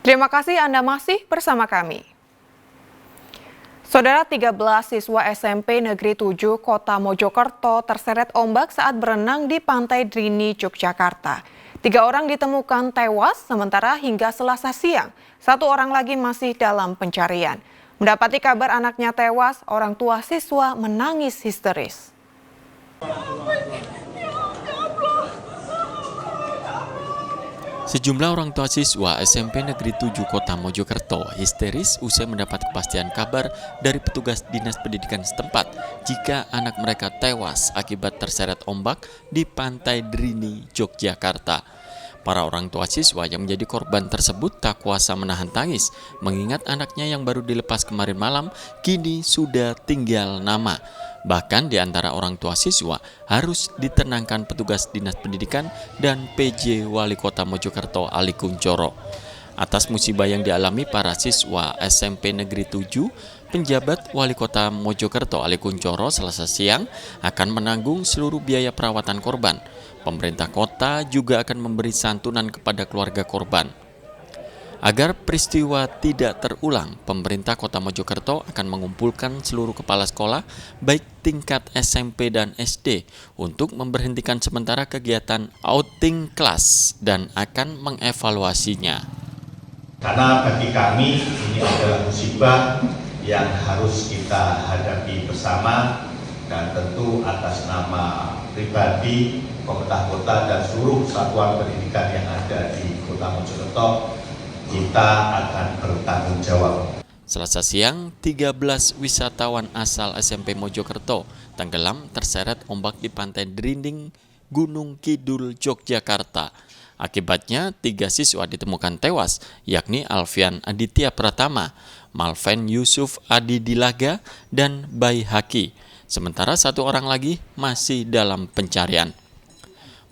Terima kasih Anda masih bersama kami. Saudara, 13 siswa SMP Negeri 7 Kota Mojokerto terseret ombak saat berenang di Pantai Drini, Yogyakarta. 3 orang ditemukan tewas, sementara hingga Selasa siang, 1 orang lagi masih dalam pencarian. Mendapati kabar anaknya tewas, orang tua siswa menangis histeris. Sejumlah orang tua siswa SMP Negeri 7 Kota Mojokerto histeris usai mendapat kepastian kabar dari petugas Dinas Pendidikan setempat jika anak mereka tewas akibat terseret ombak di Pantai Drini, Yogyakarta. Para orang tua siswa yang menjadi korban tersebut tak kuasa menahan tangis mengingat anaknya yang baru dilepas kemarin malam kini sudah tinggal nama. Bahkan di antara orang tua siswa harus ditenangkan petugas Dinas Pendidikan dan PJ Wali Kota Mojokerto Ali Kunchoro. Atas musibah yang dialami para siswa SMP Negeri 7, penjabat Wali Kota Mojokerto Ali Kunchoro Selasa siang akan menanggung seluruh biaya perawatan korban. Pemerintah kota juga akan memberi santunan kepada keluarga korban. Agar peristiwa tidak terulang, pemerintah Kota Mojokerto akan mengumpulkan seluruh kepala sekolah, baik tingkat SMP dan SD, untuk memberhentikan sementara kegiatan outing kelas dan akan mengevaluasinya. Karena bagi kami ini adalah musibah yang harus kita hadapi bersama, dan tentu atas nama pribadi, pemerintah kota, dan seluruh satuan pendidikan yang ada di Kota Mojokerto, kita akan bertanggung jawab. Selasa siang, 13 wisatawan asal SMP Mojokerto tenggelam terseret ombak di Pantai Drini, Gunung Kidul, Yogyakarta. Akibatnya, 3 siswa ditemukan tewas, yakni Alfian Aditya Pratama, Malven Yusuf Adi Dilaga, dan Bayi Haki. Sementara 1 orang lagi masih dalam pencarian.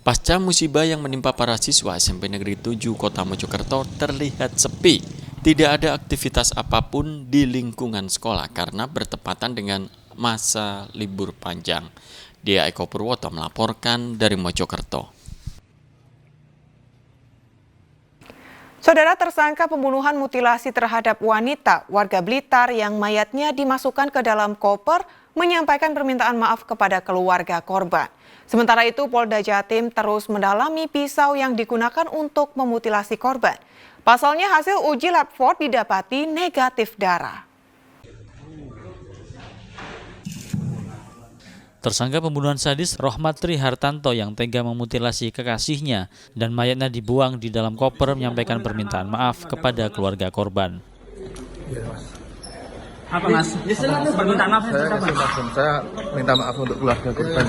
Pasca musibah yang menimpa para siswa SMP Negeri 7 Kota Mojokerto terlihat sepi. Tidak ada aktivitas apapun di lingkungan sekolah karena bertepatan dengan masa libur panjang. Dia Eko Purwoto melaporkan dari Mojokerto. Saudara, tersangka pembunuhan mutilasi terhadap wanita warga Blitar yang mayatnya dimasukkan ke dalam koper menyampaikan permintaan maaf kepada keluarga korban. Sementara itu, Polda Jatim terus mendalami pisau yang digunakan untuk memutilasi korban. Pasalnya hasil uji lab didapati negatif darah. Tersangka pembunuhan sadis Rohmatri Hartanto yang tega memutilasi kekasihnya dan mayatnya dibuang di dalam koper menyampaikan permintaan maaf kepada keluarga korban. Apa mas? Permintaan maaf saya minta maaf untuk keluarga korban.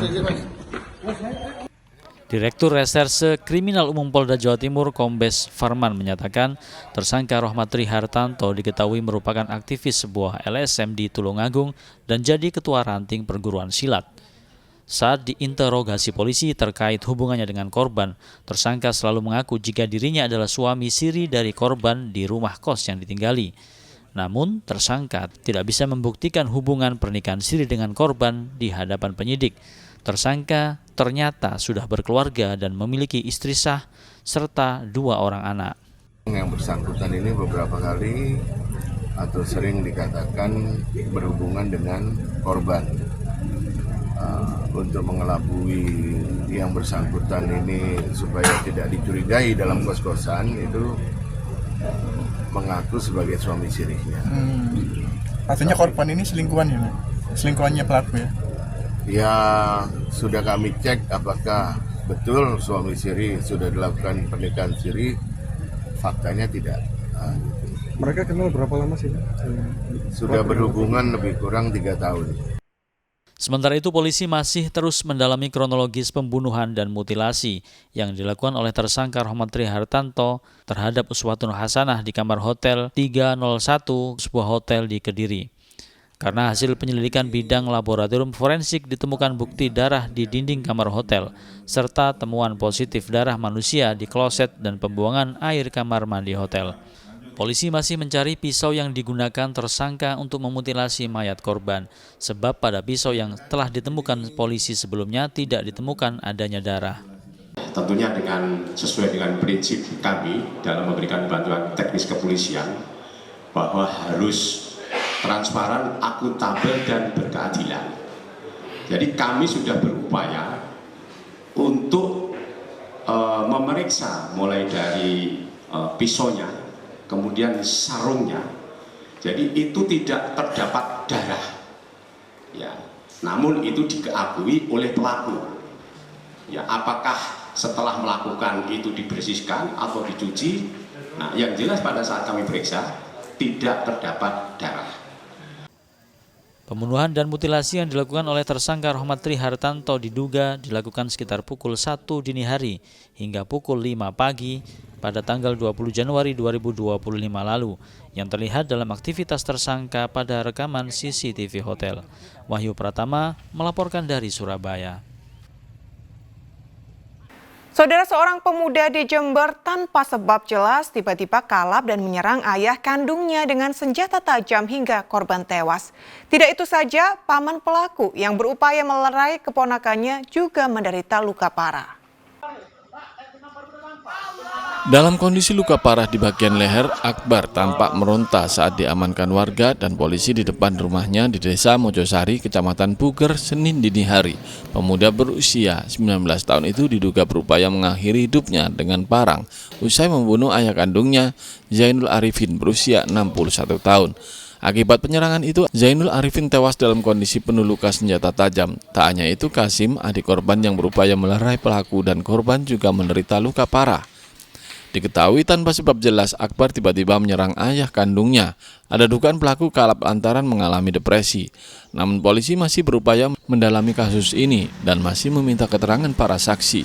Direktur Reserse Kriminal Umum Polda Jawa Timur Kombes Farman menyatakan tersangka Rohmatri Hartanto diketahui merupakan aktivis sebuah LSM di Tulungagung dan jadi ketua ranting perguruan silat. Saat diinterogasi polisi terkait hubungannya dengan korban, tersangka selalu mengaku jika dirinya adalah suami siri dari korban di rumah kos yang ditinggali. Namun, tersangka tidak bisa membuktikan hubungan pernikahan siri dengan korban di hadapan penyidik. Tersangka ternyata sudah berkeluarga dan memiliki istri sah serta 2 orang anak. Yang bersangkutan ini beberapa kali atau sering dikatakan berhubungan dengan korban. Untuk mengelabui yang bersangkutan ini supaya tidak dicurigai dalam kos-kosan itu mengaku sebagai suami sirihnya. Artinya korban ini selingkuhannya pelaku ya? Ya, sudah kami cek apakah betul suami siri sudah dilakukan pernikahan siri, faktanya tidak. Mereka kenal berapa lama sih? Sudah berhubungan lebih kurang 3 tahun. Sementara itu polisi masih terus mendalami kronologis pembunuhan dan mutilasi yang dilakukan oleh tersangka Rohmatri Hartanto terhadap Uswatun Hasanah di kamar hotel 301 sebuah hotel di Kediri. Karena hasil penyelidikan bidang laboratorium forensik ditemukan bukti darah di dinding kamar hotel, serta temuan positif darah manusia di kloset dan pembuangan air kamar mandi hotel. Polisi masih mencari pisau yang digunakan tersangka untuk memutilasi mayat korban, sebab pada pisau yang telah ditemukan polisi sebelumnya tidak ditemukan adanya darah. tentunya sesuai dengan prinsip kami dalam memberikan bantuan teknis kepolisian bahwa harus transparan, akuntabel, dan berkeadilan. Jadi kami sudah berupaya untuk memeriksa mulai dari pisaunya, kemudian sarungnya. Jadi itu tidak terdapat darah, ya. Namun itu diakui oleh pelaku. Ya, apakah setelah melakukan itu dibersihkan atau dicuci? Nah, yang jelas pada saat kami periksa tidak terdapat darah. Pembunuhan dan mutilasi yang dilakukan oleh tersangka Rohmat Tri Hartanto diduga dilakukan sekitar pukul 1 dini hari hingga pukul 5 pagi pada tanggal 20 Januari 2025 lalu yang terlihat dalam aktivitas tersangka pada rekaman CCTV hotel. Wahyu Pratama melaporkan dari Surabaya. Saudara, seorang pemuda di Jember tanpa sebab jelas tiba-tiba kalap dan menyerang ayah kandungnya dengan senjata tajam hingga korban tewas. Tidak itu saja, paman pelaku yang berupaya melerai keponakannya juga menderita luka parah. Dalam kondisi luka parah di bagian leher, Akbar tampak meronta saat diamankan warga dan polisi di depan rumahnya di Desa Mojosari, Kecamatan Puger, Senin dini hari. Pemuda berusia 19 tahun itu diduga berupaya mengakhiri hidupnya dengan parang usai membunuh ayah kandungnya, Zainul Arifin, berusia 61 tahun. Akibat penyerangan itu, Zainul Arifin tewas dalam kondisi penuh luka senjata tajam. Tak hanya itu, Kasim, adik korban yang berupaya melerai pelaku dan korban juga menderita luka parah. Diketahui tanpa sebab jelas, Akbar tiba-tiba menyerang ayah kandungnya. Ada dugaan pelaku kalap lantaran mengalami depresi. Namun polisi masih berupaya mendalami kasus ini dan masih meminta keterangan para saksi.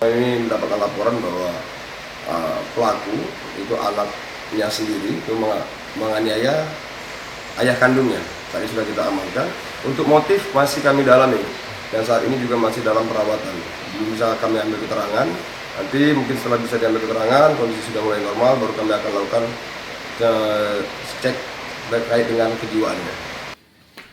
Ini mendapatkan laporan bahwa pelaku itu anaknya sendiri itu menganiaya ayah kandungnya. Tadi sudah kita amankan. Untuk motif masih kami dalami dan saat ini juga masih dalam perawatan. Belum bisa kami ambil keterangan. Nanti mungkin setelah bisa diambil keterangan, kondisi sudah mulai normal, baru kami akan lakukan cek terkait dengan kejiwaannya.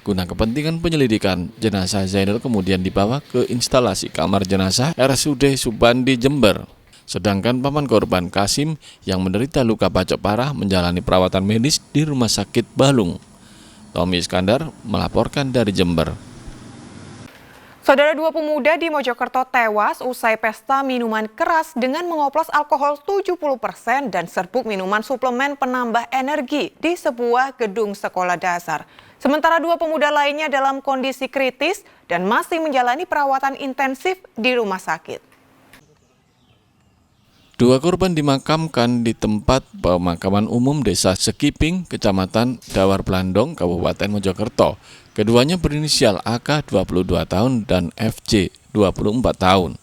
Guna kepentingan penyelidikan, jenazah Zainul kemudian dibawa ke instalasi kamar jenazah RSUD Subandi, Jember. Sedangkan paman korban, Kasim, yang menderita luka bacok parah menjalani perawatan medis di Rumah Sakit Balung. Tommy Iskandar melaporkan dari Jember. Saudara, dua pemuda di Mojokerto tewas usai pesta minuman keras dengan mengoplos alkohol 70% dan serbuk minuman suplemen penambah energi di sebuah gedung sekolah dasar. Sementara dua pemuda lainnya dalam kondisi kritis dan masih menjalani perawatan intensif di rumah sakit. Dua korban dimakamkan di tempat pemakaman umum Desa Sekiping, Kecamatan Dawar Blandong, Kabupaten Mojokerto. Keduanya berinisial AK 22 tahun dan FC 24 tahun.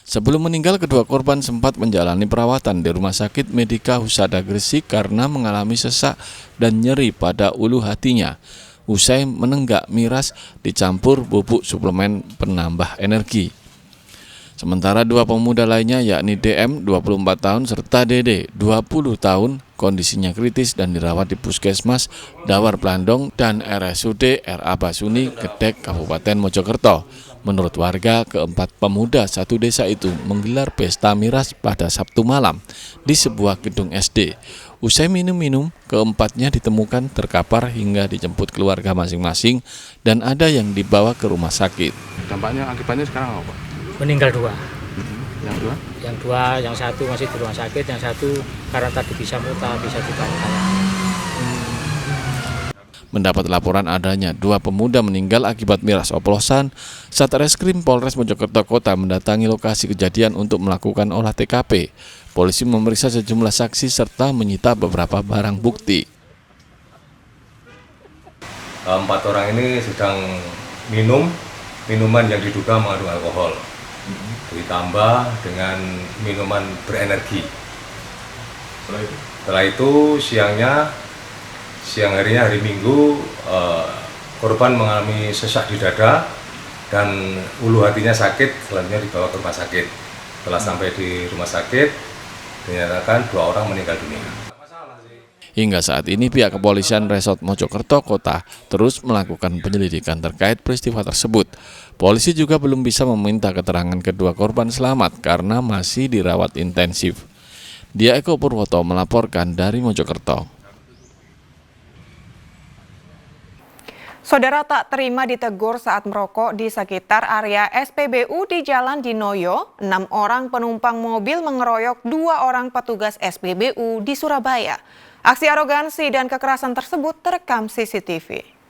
Sebelum meninggal, kedua korban sempat menjalani perawatan di Rumah Sakit Medika Husada Gresik karena mengalami sesak dan nyeri pada ulu hatinya. Usai menenggak miras dicampur bubuk suplemen penambah energi. Sementara dua pemuda lainnya yakni DM 24 tahun serta DD 20 tahun kondisinya kritis dan dirawat di Puskesmas Dawar Blandong dan RSUD RA Basuni, Gedek, Kabupaten Mojokerto. Menurut warga, keempat pemuda satu desa itu menggelar pesta miras pada Sabtu malam di sebuah gedung SD. Usai minum-minum, keempatnya ditemukan terkapar hingga dijemput keluarga masing-masing dan ada yang dibawa ke rumah sakit. Dampaknya akibatnya sekarang apa? Meninggal dua. Yang dua? Yang dua, yang satu masih di rumah sakit, yang satu karena tadi bisa muntah, bisa juga Mendapat laporan adanya dua pemuda meninggal akibat miras oplosan, Satreskrim Polres Mojokerto Kota mendatangi lokasi kejadian untuk melakukan olah TKP. Polisi memeriksa sejumlah saksi serta menyita beberapa barang bukti. Empat orang ini sedang minum minuman yang diduga mengandung alkohol, ditambah dengan minuman berenergi. Setelah itu siang harinya hari Minggu, korban mengalami sesak di dada dan ulu hatinya sakit, selanjutnya dibawa ke rumah sakit. Setelah sampai di rumah sakit, dinyatakan 2 orang meninggal dunia. Hingga saat ini pihak kepolisian Resort Mojokerto Kota terus melakukan penyelidikan terkait peristiwa tersebut. Polisi juga belum bisa meminta keterangan kedua korban selamat karena masih dirawat intensif. Dia Eko Purwoto melaporkan dari Mojokerto. Saudara tak terima ditegur saat merokok di sekitar area SPBU di Jalan Dinoyo, 6 orang penumpang mobil mengeroyok 2 orang petugas SPBU di Surabaya. Aksi arogansi dan kekerasan tersebut terekam CCTV.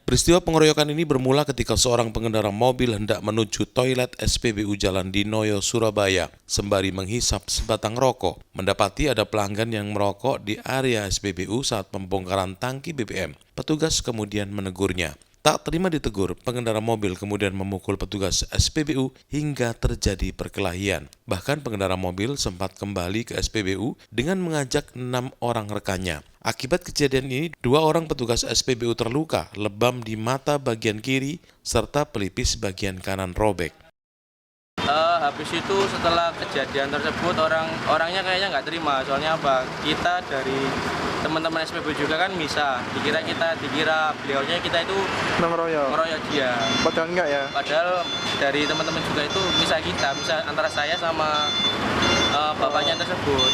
Peristiwa pengeroyokan ini bermula ketika seorang pengendara mobil hendak menuju toilet SPBU Jalan Dinoyo, Surabaya, sembari menghisap sebatang rokok. Mendapati ada pelanggan yang merokok di area SPBU saat pembongkaran tangki BBM. Petugas kemudian menegurnya. Tak terima ditegur, pengendara mobil kemudian memukul petugas SPBU hingga terjadi perkelahian. Bahkan pengendara mobil sempat kembali ke SPBU dengan mengajak 6 orang rekannya. Akibat kejadian ini, 2 orang petugas SPBU terluka, lebam di mata bagian kiri, serta pelipis bagian kanan robek. Habis itu setelah kejadian tersebut orangnya kayaknya nggak terima, soalnya apa? Kita dari teman-teman SPBU juga kan bisa dikira beliaunya kita itu ngeroyok dia. Padahal enggak ya? Padahal dari teman-teman juga itu bisa antara saya sama bapaknya tersebut.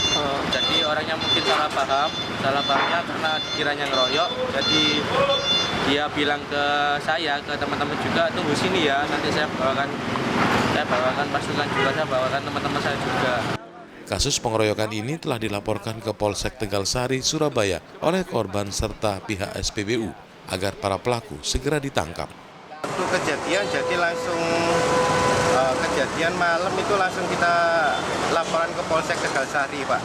Jadi orangnya mungkin salah pahamnya karena dikiranya ngeroyok. Jadi dia bilang ke saya, ke teman-teman juga, tunggu sini ya, nanti saya bawakan pasukan juga, saya bawakan teman-teman saya juga. Kasus pengeroyokan ini telah dilaporkan ke Polsek Tegalsari, Surabaya oleh korban serta pihak SPBU agar para pelaku segera ditangkap. Waktu kejadian jadi langsung kejadian malam itu langsung kita laporan ke Polsek Tegalsari, Pak.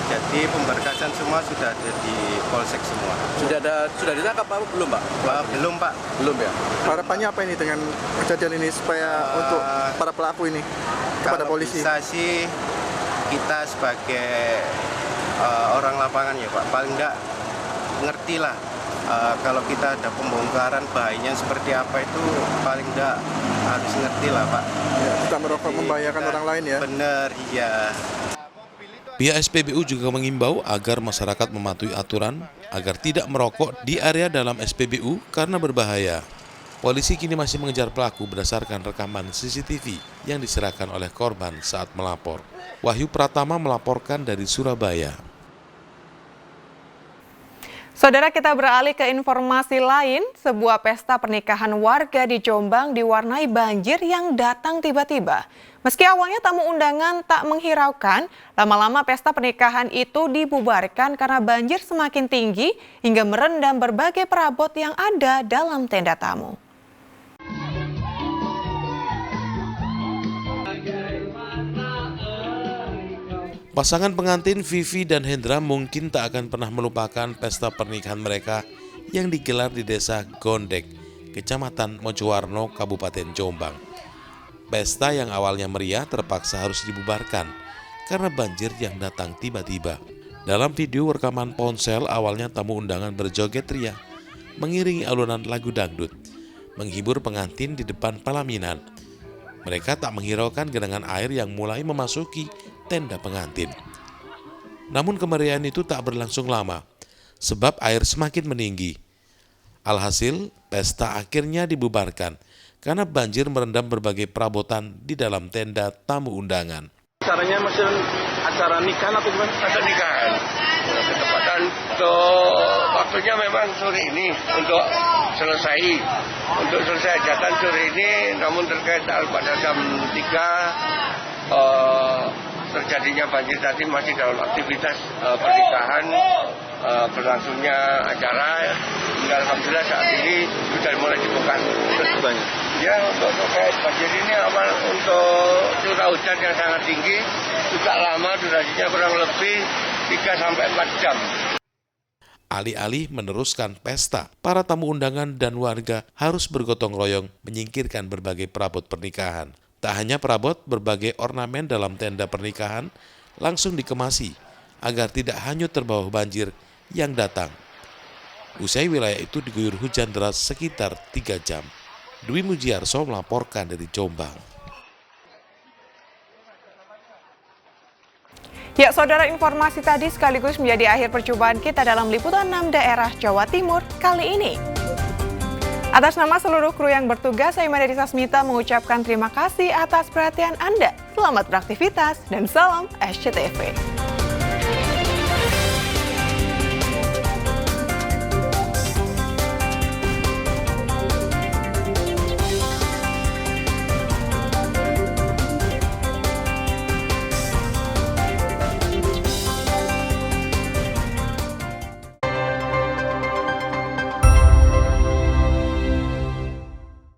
Jadi pemberkasan semua sudah ada di Polsek semua. Sudah ditangkap apa belum, Pak? Belum, Pak. Belum ya. Harapannya apa ini dengan kejadian ini supaya untuk para pelaku ini kepada polisi? Bisa sih kita sebagai orang lapangan ya, Pak, paling enggak ngerti lah kalau kita ada pembongkaran bahayanya seperti apa itu paling enggak harus ngerti lah, Pak. Ya, kita merokok membahayakan orang lain ya. Bener, iya. Pihak SPBU juga mengimbau agar masyarakat mematuhi aturan agar tidak merokok di area dalam SPBU karena berbahaya. Polisi kini masih mengejar pelaku berdasarkan rekaman CCTV yang diserahkan oleh korban saat melapor. Wahyu Pratama melaporkan dari Surabaya. Saudara, kita beralih ke informasi lain. Sebuah pesta pernikahan warga di Jombang diwarnai banjir yang datang tiba-tiba. Meski awalnya tamu undangan tak menghiraukan, lama-lama pesta pernikahan itu dibubarkan karena banjir semakin tinggi hingga merendam berbagai perabot yang ada dalam tenda tamu. Pasangan pengantin Vivi dan Hendra mungkin tak akan pernah melupakan pesta pernikahan mereka yang digelar di Desa Gondek, Kecamatan Mojowarno, Kabupaten Jombang. Pesta yang awalnya meriah terpaksa harus dibubarkan karena banjir yang datang tiba-tiba. Dalam video rekaman ponsel, awalnya tamu undangan berjoget ria, mengiringi alunan lagu dangdut, menghibur pengantin di depan pelaminan. Mereka tak menghiraukan genangan air yang mulai memasuki tenda pengantin. Namun kemeriahan itu tak berlangsung lama, sebab air semakin meninggi. Alhasil, pesta akhirnya dibubarkan karena banjir merendam berbagai perabotan di dalam tenda tamu undangan. Caranya masih acara nikahan atau gimana? Ada nikahan. Ketepatan untuk waktunya memang sore ini untuk selesai hajatan sore ini, namun terkait pada jam 3 terjadinya banjir tadi masih dalam aktivitas pernikahan, berlangsungnya acara. Hingga alhamdulillah saat ini sudah mulai dibuka. Ya, untuk terkait banjir ini awal untuk curah hujan yang sangat tinggi, juga lama durasinya kurang lebih 3-4 jam. Alih-alih meneruskan pesta, para tamu undangan dan warga harus bergotong royong menyingkirkan berbagai perabot pernikahan. Tak hanya perabot, berbagai ornamen dalam tenda pernikahan langsung dikemasi agar tidak hanyut terbawa banjir yang datang. Usai wilayah itu diguyur hujan deras sekitar 3 jam. Dwi Mujiarso melaporkan dari Jombang. Ya, saudara, informasi tadi sekaligus menjadi akhir perjumpaan kita dalam liputan 6 daerah Jawa Timur kali ini. Atas nama seluruh kru yang bertugas, saya Maria Sasmita mengucapkan terima kasih atas perhatian Anda. Selamat beraktivitas dan salam SCTV.